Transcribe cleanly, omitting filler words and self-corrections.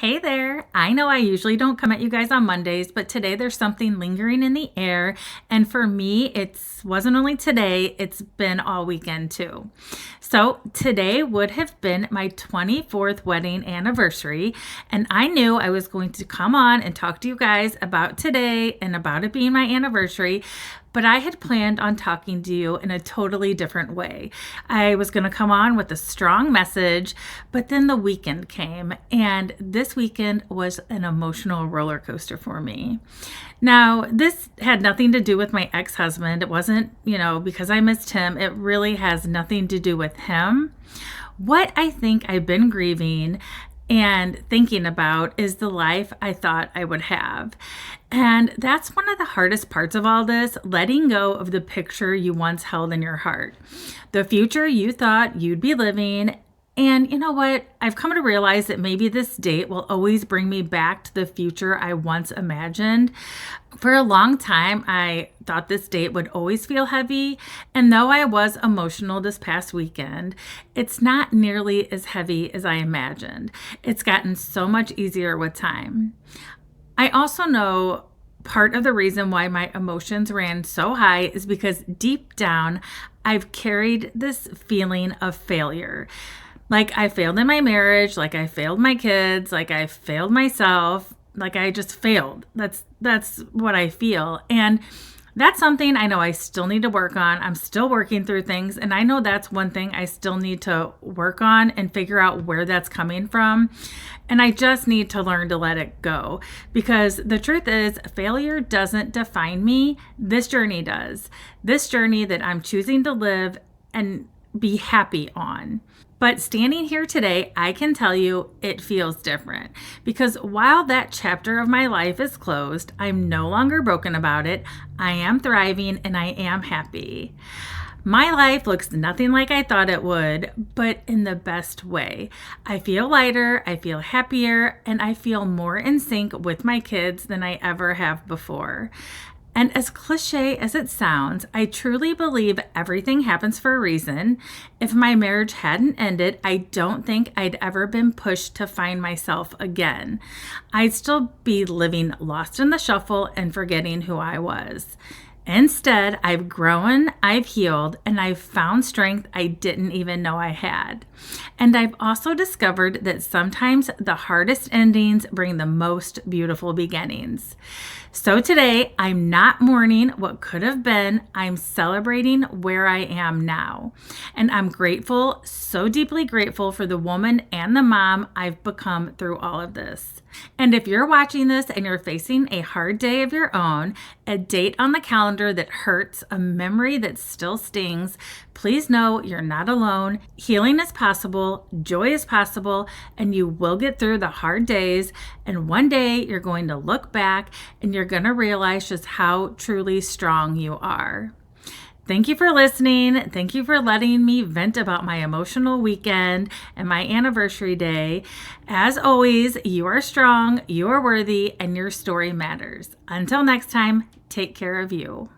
Hey there. I know I usually don't come at you guys on Mondays, but today there's something lingering in the air. And for me, it wasn't only today, it's been all weekend too. So today would have been my 24th wedding anniversary. And I knew I was going to come on and talk to you guys about today and about it being my anniversary. But I had planned on talking to you in a totally different way. I was going to come on with a strong message, but then the weekend came, and this weekend was an emotional roller coaster for me. Now, this had nothing to do with my ex-husband. It wasn't, because I missed him. It really has nothing to do with him. What I think I've been grieving and thinking about is the life I thought I would have. And that's one of the hardest parts of all this, letting go of the picture you once held in your heart, the future you thought you'd be living. And you know what? I've come to realize that maybe this date will always bring me back to the future I once imagined. For a long time, I thought this date would always feel heavy. And though I was emotional this past weekend, it's not nearly as heavy as I imagined. It's gotten so much easier with time. I also know part of the reason why my emotions ran so high is because deep down, I've carried this feeling of failure. Like I failed in my marriage, like I failed my kids, like I failed myself, like I just failed. That's what I feel. And that's something I know I still need to work on. I'm still working through things. And I know that's one thing I still need to work on and figure out where that's coming from. And I just need to learn to let it go. Because the truth is, failure doesn't define me. This journey does. This journey that I'm choosing to live and be happy on. But standing here today, I can tell you it feels different because while that chapter of my life is closed, I'm no longer broken about it. I am thriving and I am happy. My life looks nothing like I thought it would, but in the best way. I feel lighter, I feel happier, and I feel more in sync with my kids than I ever have before. And as cliche as it sounds, I truly believe everything happens for a reason. If my marriage hadn't ended, I don't think I'd ever been pushed to find myself again. I'd still be living lost in the shuffle and forgetting who I was. Instead, I've grown, I've healed, and I've found strength I didn't even know I had. And I've also discovered that sometimes the hardest endings bring the most beautiful beginnings. So today, I'm not mourning what could have been. I'm celebrating where I am now. And I'm grateful, so deeply grateful for the woman and the mom I've become through all of this. And if you're watching this and you're facing a hard day of your own, a date on the calendar that hurts, a memory that still stings, please know you're not alone. Healing is possible, joy is possible, and you will get through the hard days. And one day you're going to look back and you're going to realize just how truly strong you are. Thank you for listening. Thank you for letting me vent about my emotional weekend and my anniversary day. As always, you are strong, you are worthy, and your story matters. Until next time, take care of you.